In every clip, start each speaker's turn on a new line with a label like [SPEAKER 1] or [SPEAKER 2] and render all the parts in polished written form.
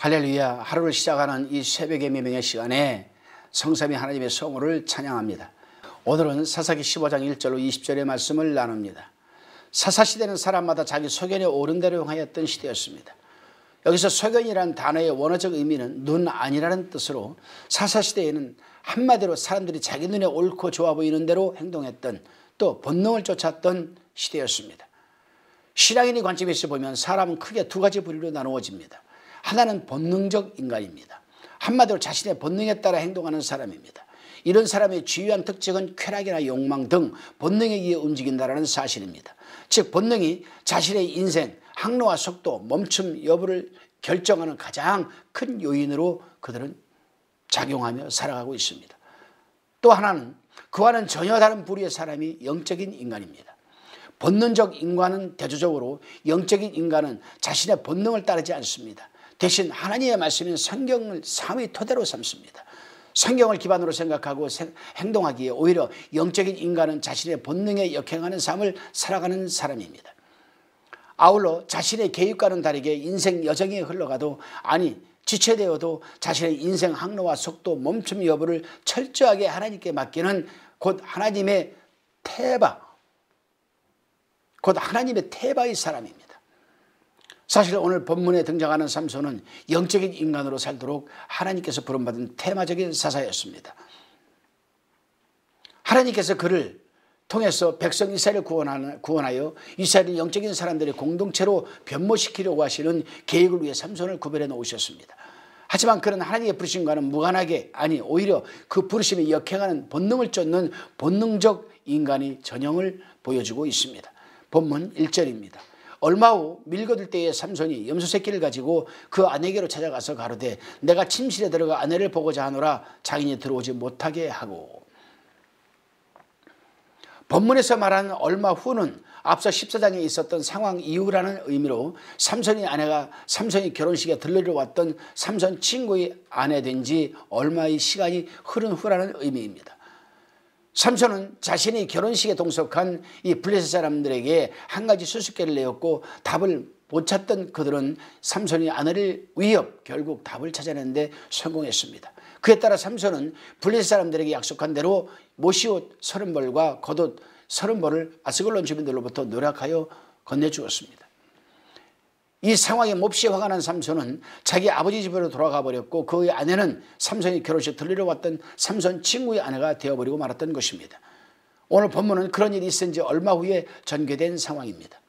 [SPEAKER 1] 할렐루야. 하루를 시작하는 이 새벽의 미명의 시간에 성삼위 하나님의 성호를 찬양합니다. 오늘은 사사기 15장 1절로 20절의 말씀을 나눕니다. 사사시대는 사람마다 자기 소견에 옳은 대로 행하였던 시대였습니다. 여기서 소견이라는 단어의 원어적 의미는 눈 아니라는 뜻으로 사사시대에는 한마디로 사람들이 자기 눈에 옳고 좋아 보이는 대로 행동했던, 또 본능을 쫓았던 시대였습니다. 신앙인의 관점에서 보면 사람은 크게 두 가지 부류로 나누어집니다. 하나는 본능적 인간입니다. 한마디로 자신의 본능에 따라 행동하는 사람입니다. 이런 사람의 주요한 특징은 쾌락이나 욕망 등 본능에 의해 움직인다는 사실입니다. 즉 본능이 자신의 인생, 항로와 속도, 멈춤 여부를 결정하는 가장 큰 요인으로 그들은 작용하며 살아가고 있습니다. 또 하나는 그와는 전혀 다른 부류의 사람이 영적인 인간입니다. 본능적 인간은 대조적으로, 영적인 인간은 자신의 본능을 따르지 않습니다. 대신 하나님의 말씀인 성경을 삶의 토대로 삼습니다. 성경을 기반으로 생각하고 행동하기에 오히려 영적인 인간은 자신의 본능에 역행하는 삶을 살아가는 사람입니다. 아울러 자신의 계획과는 다르게 인생 여정이 흘러가도, 아니 지체되어도 자신의 인생 항로와 속도, 멈춤 여부를 철저하게 하나님께 맡기는 곧 하나님의 태바의 사람입니다. 사실 오늘 본문에 등장하는 삼손은 영적인 인간으로 살도록 하나님께서 부름받은 테마적인 사사였습니다. 하나님께서 그를 통해서 백성 이스라엘을 구원하여 이스라엘의 영적인 사람들의 공동체로 변모시키려고 하시는 계획을 위해 삼손을 구별해 놓으셨습니다. 하지만 그는 하나님의 부르심과는 무관하게, 아니 오히려 그 부르심에 역행하는 본능을 쫓는 본능적 인간의 전형을 보여주고 있습니다. 본문 1절입니다. 얼마 후 밀거들 때에 삼손이 염소 새끼를 가지고 그 아내에게로 찾아가서 가로되 내가 침실에 들어가 아내를 보고자 하노라 장인이 들어오지 못하게 하고. 본문에서 말하는 얼마 후는 앞서 14장에 있었던 상황 이후라는 의미로 삼손이 결혼식에 들르러 왔던 삼손 친구의 아내 된 지 얼마의 시간이 흐른 후라는 의미입니다. 삼손은 자신의 결혼식에 동석한 이 블레셋 사람들에게 한 가지 수수께를 내었고 답을 못 찾던 그들은 삼손이 아내를 위협, 결국 답을 찾아내는데 성공했습니다. 그에 따라 삼손은 블레셋 사람들에게 약속한 대로 모시옷 30벌과 겉옷 30벌을 아스글론 주민들로부터 노력하여 건네주었습니다. 이 상황에 몹시 화가 난 삼손은 자기 아버지 집으로 돌아가 버렸고, 그의 아내는 삼손이 결혼식 들리러 왔던 삼손 친구의 아내가 되어버리고 말았던 것입니다. 오늘 본문은 그런 일이 있은 지 얼마 후에 전개된 상황입니다.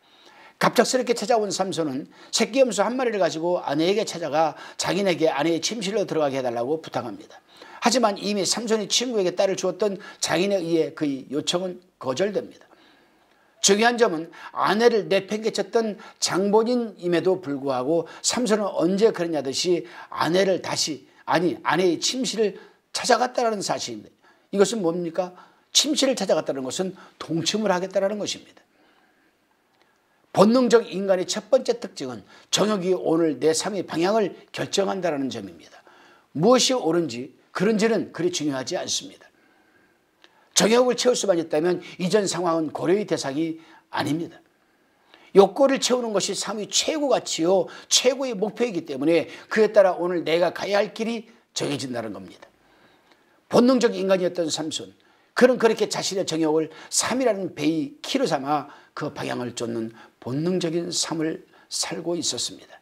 [SPEAKER 1] 갑작스럽게 찾아온 삼손은 새끼 염소 한 마리를 가지고 아내에게 찾아가 자기에게 아내의 침실로 들어가게 해달라고 부탁합니다. 하지만 이미 삼손이 친구에게 딸을 주었던 장인에 의해 그의 요청은 거절됩니다. 중요한 점은 아내를 내팽개쳤던 장본인임에도 불구하고 삼손은 언제 그랬냐듯이 아내의 침실을 찾아갔다는 사실입니다. 이것은 뭡니까? 침실을 찾아갔다는 것은 동침을 하겠다는 것입니다. 본능적 인간의 첫 번째 특징은 정욕이 오늘 내 삶의 방향을 결정한다는 점입니다. 무엇이 옳은지 그른지는 그리 중요하지 않습니다. 정욕을 채울 수만 있다면 이전 상황은 고려의 대상이 아닙니다. 욕구를 채우는 것이 삶의 최고 가치요, 최고의 목표이기 때문에 그에 따라 오늘 내가 가야 할 길이 정해진다는 겁니다. 본능적 인간이었던 삼손, 그는 그렇게 자신의 정욕을 3이라는 배의 키로 삼아 그 방향을 쫓는 본능적인 삶을 살고 있었습니다.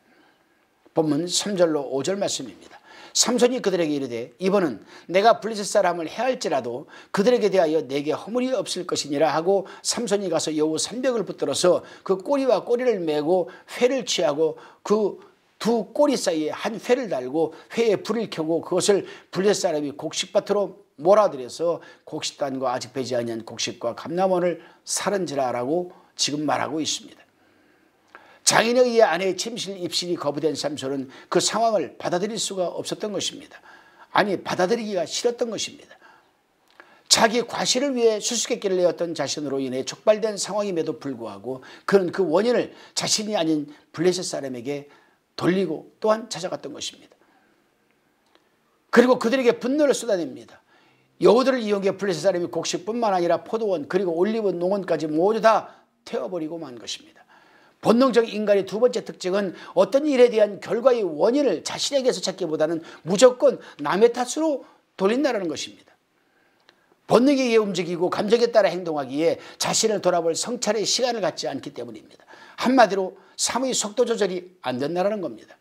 [SPEAKER 1] 본문 3절로 5절 말씀입니다. 삼손이 그들에게 이르되 이번은 내가 블레셋 사람을 해할지라도 그들에게 대하여 내게 허물이 없을 것이니라 하고 삼손이 가서 여우 300을 붙들어서 그 꼬리와 꼬리를 메고 회를 취하고 그 두 꼬리 사이에 한 회를 달고 회에 불을 켜고 그것을 블레셋 사람이 곡식밭으로 몰아들여서 곡식단과 아직 배지 아니한 곡식과 감람원을 살은지라 라고 지금 말하고 있습니다. 장인에 의해 아내의 침실 입실이 거부된 삼손은 그 상황을 받아들일 수가 없었던 것입니다. 아니 받아들이기가 싫었던 것입니다. 자기 과실을 위해 수수께끼를 내었던 자신으로 인해 촉발된 상황임에도 불구하고 그는 그 원인을 자신이 아닌 블레셋 사람에게 돌리고 또한 찾아갔던 것입니다. 그리고 그들에게 분노를 쏟아냅니다. 여우들을 이용해 블레셋 사람이 곡식뿐만 아니라 포도원 그리고 올리브 농원까지 모두 다 태워버리고 만 것입니다. 본능적 인간의 두 번째 특징은 어떤 일에 대한 결과의 원인을 자신에게서 찾기보다는 무조건 남의 탓으로 돌린다는 것입니다. 본능에 의해 움직이고 감정에 따라 행동하기에 자신을 돌아볼 성찰의 시간을 갖지 않기 때문입니다. 한마디로 삶의 속도 조절이 안 된다는 겁니다.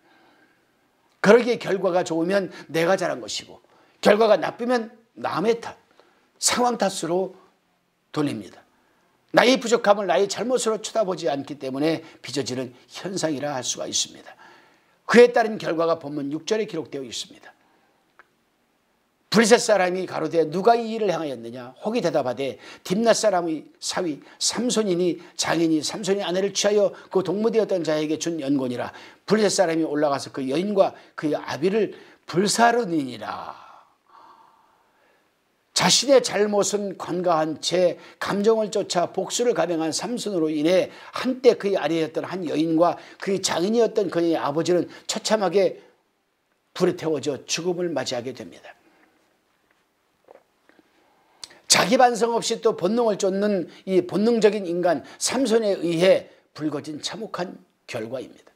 [SPEAKER 1] 그러기에 결과가 좋으면 내가 잘한 것이고 결과가 나쁘면 남의 탓, 상황 탓으로 돌립니다. 나의 부족함을 나의 잘못으로 쳐다보지 않기 때문에 빚어지는 현상이라 할 수가 있습니다. 그에 따른 결과가 본문 6절에 기록되어 있습니다. 블레셋 사람이 가로되 누가 이 일을 행하였느냐? 혹이 대답하되 딥낫 사람의 사위 삼손이니 장인이 삼손이 아내를 취하여 그 동무되었던 자에게 준 연곤이라. 블레셋 사람이 올라가서 그 여인과 그의 아비를 불사르니라. 자신의 잘못은 관가한 채 감정을 쫓아 복수를 감행한 삼손으로 인해 한때 그의 아내였던 한 여인과 그의 장인이었던 그의 아버지는 처참하게 불에 태워져 죽음을 맞이하게 됩니다. 자기 반성 없이 또 본능을 쫓는 이 본능적인 인간 삼손에 의해 불거진 참혹한 결과입니다.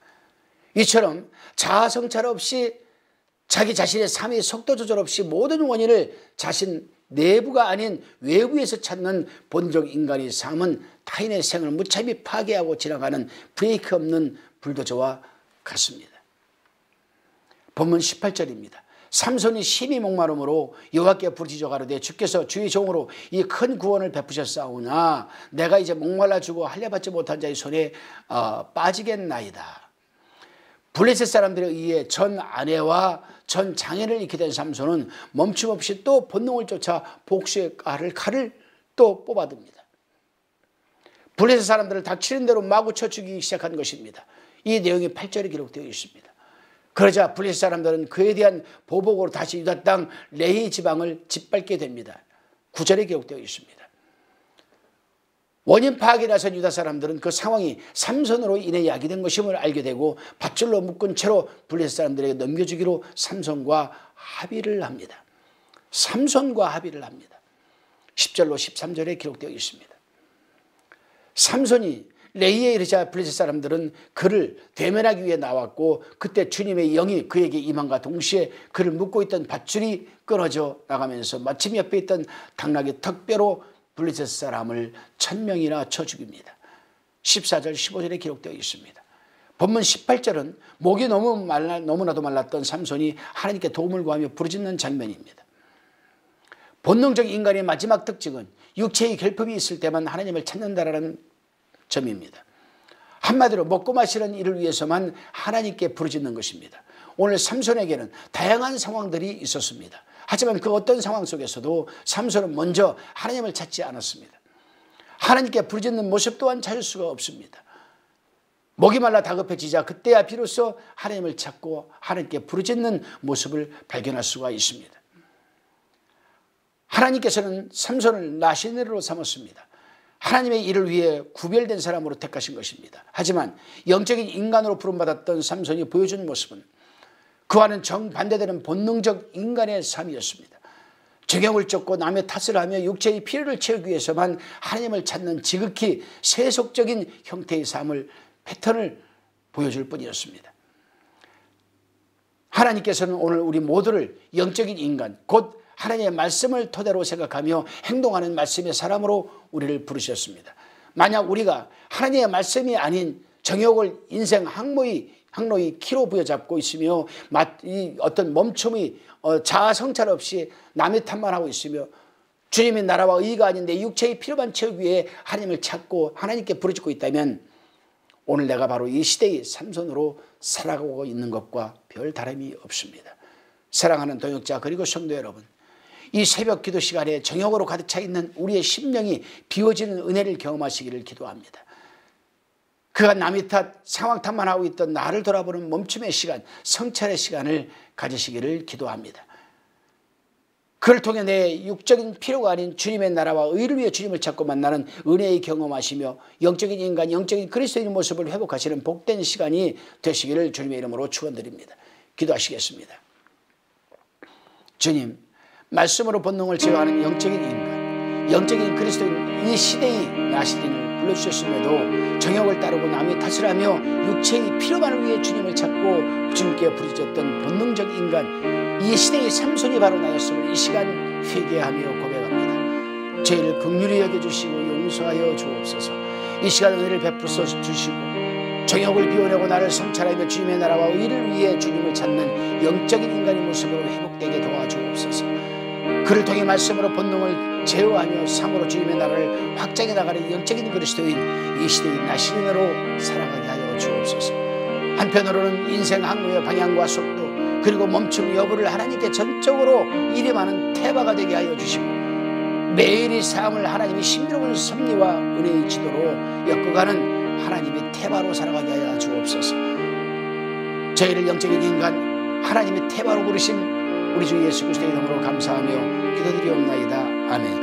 [SPEAKER 1] 이처럼 자아 성찰 없이 자기 자신의 삶의 속도 조절 없이 모든 원인을 자신 내부가 아닌 외부에서 찾는 본적 인간의 삶은 타인의 생을 무참히 파괴하고 지나가는 브레이크 없는 불도저와 같습니다. 본문 18절입니다. 삼손이 심히 목마름으로 여호와께 부르짖어 가로되 주께서 주의 종으로 이 큰 구원을 베푸셨사오나 내가 이제 목말라 죽어 할례받지 못한 자의 손에 빠지겠나이다. 블레셋 사람들에 의해 전 아내와 전 장인을 잃게 된 삼손은 멈춤없이 또 본능을 쫓아 복수의 칼을 또 뽑아듭니다. 블레셋 사람들을 닥치는 대로 마구 쳐 죽이기 시작한 것입니다. 이 내용이 8절에 기록되어 있습니다. 그러자 블레셋 사람들은 그에 대한 보복으로 다시 유다 땅 레위 지방을 짓밟게 됩니다. 9절에 기록되어 있습니다. 원인 파악에 나선 유다 사람들은 그 상황이 삼손으로 인해 야기된 것임을 알게 되고 밧줄로 묶은 채로 블레셋 사람들에게 넘겨주기로 삼손과 합의를 합니다. 삼손과 합의를 합니다. 10절로 13절에 기록되어 있습니다. 삼손이 레위에 이르자 블레셋 사람들은 그를 대면하기 위해 나왔고 그때 주님의 영이 그에게 임함과 동시에 그를 묶고 있던 밧줄이 끊어져 나가면서 마침 옆에 있던 당나귀 턱뼈로 블레셋 사람을 1000명이나 쳐 죽입니다. 14절 15절에 기록되어 있습니다. 본문 18절은 목이 너무나도 말랐던 삼손이 하나님께 도움을 구하며 부르짖는 장면입니다. 본능적 인간의 마지막 특징은 육체의 결핍이 있을 때만 하나님을 찾는다라는 점입니다. 한마디로 먹고 마시는 일을 위해서만 하나님께 부르짖는 것입니다. 오늘 삼손에게는 다양한 상황들이 있었습니다. 하지만 그 어떤 상황 속에서도 삼손은 먼저 하나님을 찾지 않았습니다. 하나님께 부르짖는 모습 또한 찾을 수가 없습니다. 목이 말라 다급해지자 그때야 비로소 하나님을 찾고 하나님께 부르짖는 모습을 발견할 수가 있습니다. 하나님께서는 삼손을 나시네로 삼았습니다. 하나님의 일을 위해 구별된 사람으로 택하신 것입니다. 하지만 영적인 인간으로 부름받았던 삼손이 보여준 모습은 그와는 정반대되는 본능적 인간의 삶이었습니다. 정욕을 쫓고 남의 탓을 하며 육체의 필요를 채우기 위해서만 하나님을 찾는 지극히 세속적인 형태의 삶을 패턴을 보여줄 뿐이었습니다. 하나님께서는 오늘 우리 모두를 영적인 인간 곧 하나님의 말씀을 토대로 생각하며 행동하는 말씀의 사람으로 우리를 부르셨습니다. 만약 우리가 하나님의 말씀이 아닌 정욕을 인생 항로의 키로 부여잡고 있으며 어떤 멈춤의 자아 성찰 없이 남의 탓만 하고 있으며 주님의 나라와 의가 아닌 내 육체의 필요만 채우기 위해 하나님을 찾고 하나님께 부르짖고 있다면 오늘 내가 바로 이 시대의 삼손으로 살아가고 있는 것과 별 다름이 없습니다. 사랑하는 동역자 그리고 성도 여러분, 이 새벽 기도 시간에 정욕으로 가득 차 있는 우리의 심령이 비워지는 은혜를 경험하시기를 기도합니다. 그가 남의 탓, 상황 탓만 하고 있던 나를 돌아보는 멈춤의 시간, 성찰의 시간을 가지시기를 기도합니다. 그를 통해 내 육적인 필요가 아닌 주님의 나라와 의를 위해 주님을 찾고 만나는 은혜의 경험하시며 영적인 인간, 영적인 그리스도인의 모습을 회복하시는 복된 시간이 되시기를 주님의 이름으로 축원드립니다. 기도하시겠습니다. 주님, 말씀으로 본능을 제어하는 영적인 인간, 영적인 그리스도인 이 시대의 나시린을 불러주셨음에도 정욕을 따르고 남의 탓을 하며 육체의 필요만을 위해 주님을 찾고 주님께 부르짖었던 본능적 인간, 이 시대의 삼손이 바로 나였음을 이 시간 회개하며 고백합니다. 죄를 긍휼히 여겨주시고 용서하여 주옵소서. 이 시간 은혜를 베풀어 주시고 정욕을 비우려고 나를 성찰하며 주님의 나라와 의를 위해 주님을 찾는 영적인 인간의 모습으로 회복되게 도와주옵소서. 그를 통해 말씀으로 본능을 제어하며 삶으로 주님의 나라를 확장해 나가는 영적인 그리스도인 이 시대의 나신인으로 살아가게 하여 주옵소서. 한편으로는 인생 항로의 방향과 속도 그리고 멈춤 여부를 하나님께 전적으로 일임하는 태바가 되게 하여 주시고 매일의 삶을 하나님의 신비로운 섭리와 은혜의 지도로 엮어가는 하나님의 태바로 살아가게 하여 주옵소서. 저희를 영적인 인간 하나님의 태바로 부르신 우리 주 예수 그리스도의 이름으로 감사하며 기도드리옵나이다. 아멘.